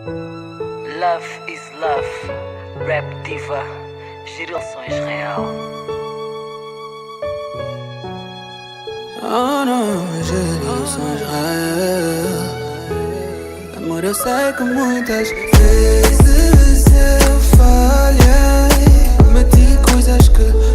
Love is love. Rap diva, Girilson Israel. Oh não, Girilson Israel. Amor, eu sei que muitas vezes eu falhei, cometi coisas que